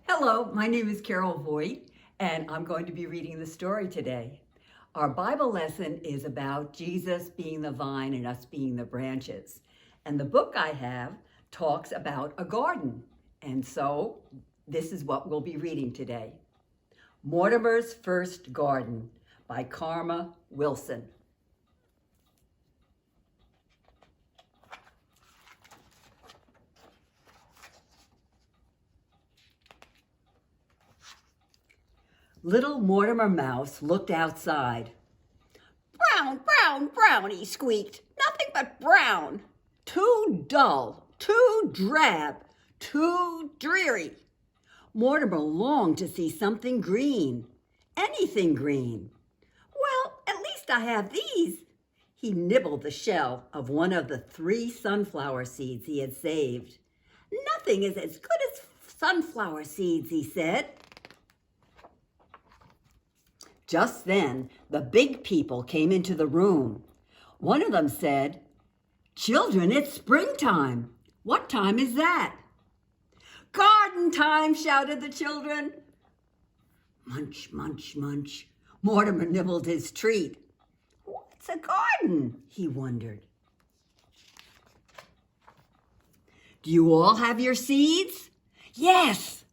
Hello, my name is Carol Voigt, and I'm going to be reading the story today. Our Bible lesson is about Jesus being the vine and us being the branches. And the book I have talks about a garden. And so this is what we'll be reading today. Mortimer's First Garden by Karma Wilson. Little Mortimer Mouse looked outside. "Brown, brown, brown," he squeaked. "Nothing but brown. Too dull, too drab, too dreary." Mortimer longed to see something green, anything green. "Well, at least I have these." He nibbled the shell of one of the 3 sunflower seeds he had saved. "Nothing is as good as sunflower seeds," he said. Just then, the big people came into the room. One of them said, "Children, it's springtime. What time is that?" "Garden time," shouted the children. Munch, munch, munch. Mortimer nibbled his treat. "What's a garden?" he wondered. "Do you all have your seeds?" "Yes."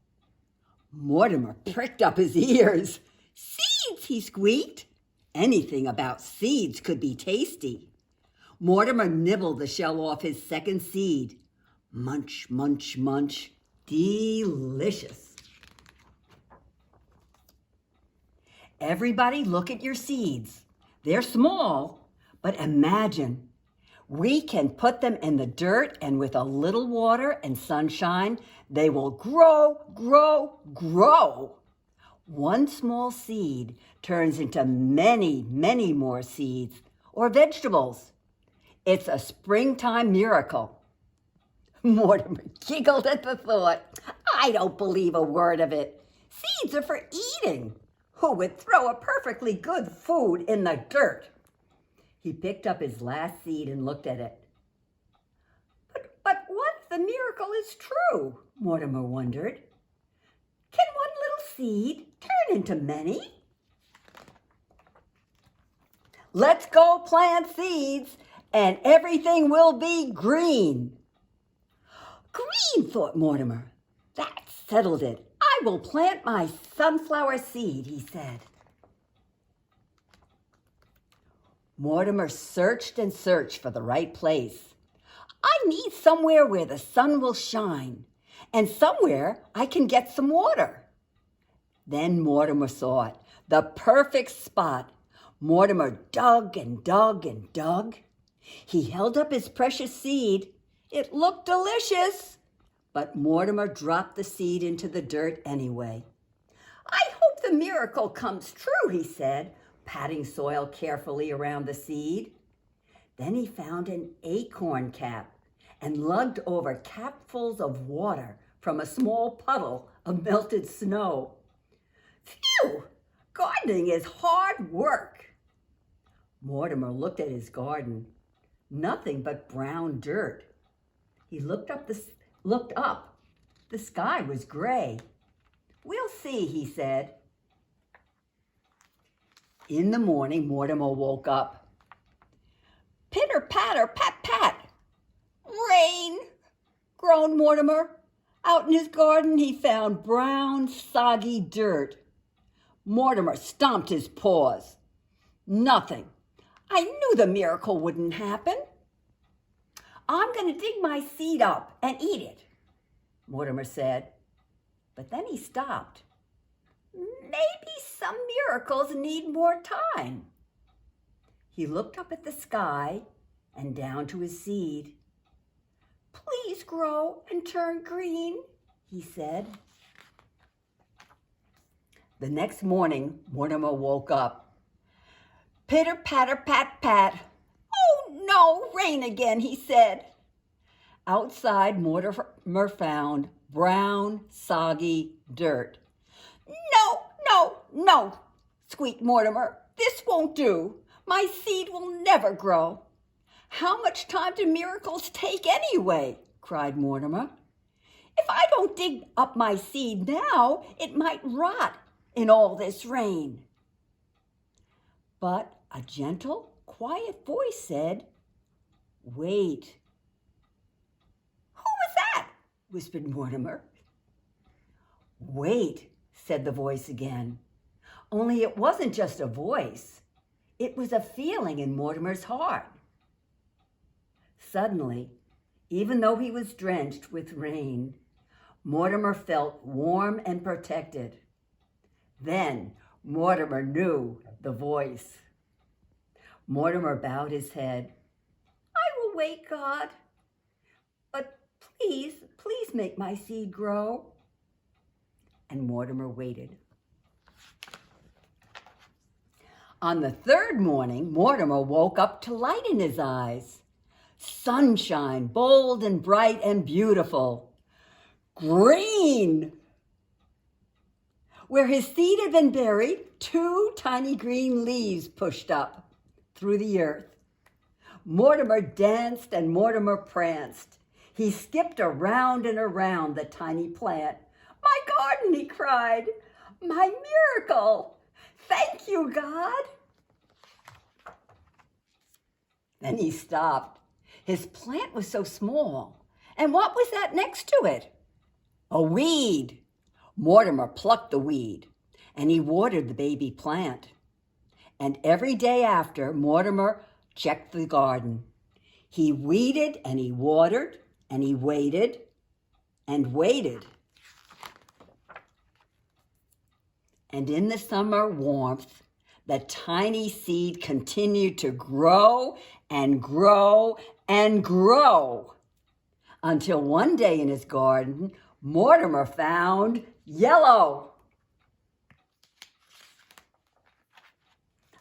Mortimer pricked up his ears. "Seeds," he squeaked. Anything about seeds could be tasty. Mortimer nibbled the shell off his second seed. Munch, munch, munch. Delicious. "Everybody look at your seeds. They're small, but imagine. We can put them in the dirt, and with a little water and sunshine, they will grow, grow, grow. One small seed turns into many, many more seeds or vegetables. It's a springtime miracle." Mortimer giggled at the thought. "I don't believe a word of it. Seeds are for eating. Who would throw a perfectly good food in the dirt?" He picked up his last seed and looked at it. But what if the miracle is true? Mortimer wondered. Can one little seed turn into many? "Let's go plant seeds, and everything will be green." "Green," thought Mortimer. "That settled it. I will plant my sunflower seed," he said. Mortimer searched and searched for the right place. "I need somewhere where the sun will shine, and somewhere I can get some water." Then Mortimer saw it, the perfect spot. Mortimer dug and dug and dug. He held up his precious seed. It looked delicious, but Mortimer dropped the seed into the dirt anyway. "I hope the miracle comes true," he said, patting soil carefully around the seed. Then he found an acorn cap and lugged over capfuls of water from a small puddle of melted snow. Phew! Gardening is hard work. Mortimer looked at his garden. Nothing but brown dirt. He looked up. The sky was gray. "We'll see," he said. In the morning, Mortimer woke up. "Pitter, patter, pat, pat." "Rain!" groaned Mortimer. Out in his garden, he found brown, soggy dirt. Mortimer stomped his paws. "Nothing. I knew the miracle wouldn't happen." "I'm going to dig my seed up and eat it," Mortimer said. But then he stopped. Maybe some miracles need more time. He looked up at the sky and down to his seed. "Please grow and turn green," he said. The next morning, Mortimer woke up. Pitter, patter, pat, pat. "Oh no, rain again," he said. Outside, Mortimer found brown, soggy dirt. "No, no, no," squeaked Mortimer. "This won't do. My seed will never grow." "How much time do miracles take anyway?" cried Mortimer. If I don't dig up my seed now, it might rot in all this rain. But a gentle, quiet voice said, "Wait." "Who was that?" whispered Mortimer. "Wait," said the voice again. Only it wasn't just a voice. It was a feeling in Mortimer's heart. Suddenly, even though he was drenched with rain, Mortimer felt warm and protected. Then Mortimer knew the voice. Mortimer bowed his head. "I will wait, God, but please make my seed grow." And Mortimer waited. On the third morning, Mortimer woke up to light in his eyes. Sunshine, bold and bright and beautiful. Green! Where his seed had been buried, 2 tiny green leaves pushed up through the earth. Mortimer danced and Mortimer pranced. He skipped around and around the tiny plant. "My garden," he cried. "My miracle. Thank you, God." Then he stopped. His plant was so small. And what was that next to it? A weed. Mortimer plucked the weed, and he watered the baby plant. And every day after, Mortimer checked the garden. He weeded and he watered, and he waited and waited. And in the summer warmth, the tiny seed continued to grow and grow and grow until one day in his garden, Mortimer found yellow.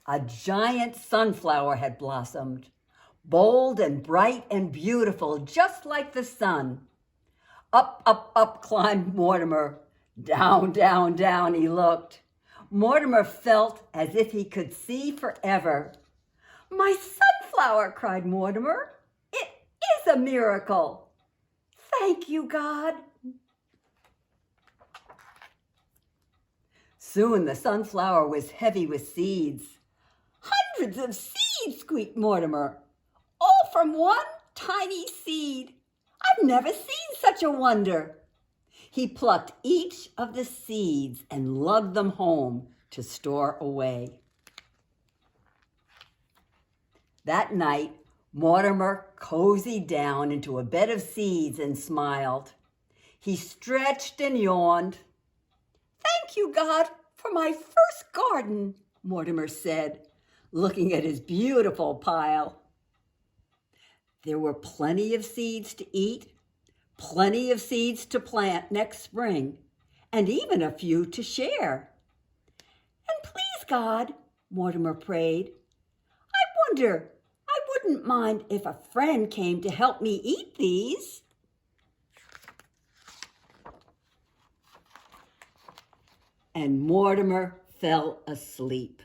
A giant sunflower had blossomed, bold and bright and beautiful, just like the sun. Up, up, up climbed Mortimer. Down, down, down he looked. Mortimer felt as if he could see forever. "My sunflower," cried Mortimer. "It is a miracle. Thank you, God." Soon the sunflower was heavy with seeds. "Hundreds of seeds," squeaked Mortimer. "All from one tiny seed. I've never seen such a wonder." He plucked each of the seeds and lugged them home to store away. That night, Mortimer cozied down into a bed of seeds and smiled. He stretched and yawned. "Thank you, God, for my first garden," Mortimer said, looking at his beautiful pile. There were plenty of seeds to eat, plenty of seeds to plant next spring, and even a few to share. "And please, God," Mortimer prayed, I wouldn't mind if a friend came to help me eat these." And Mortimer fell asleep.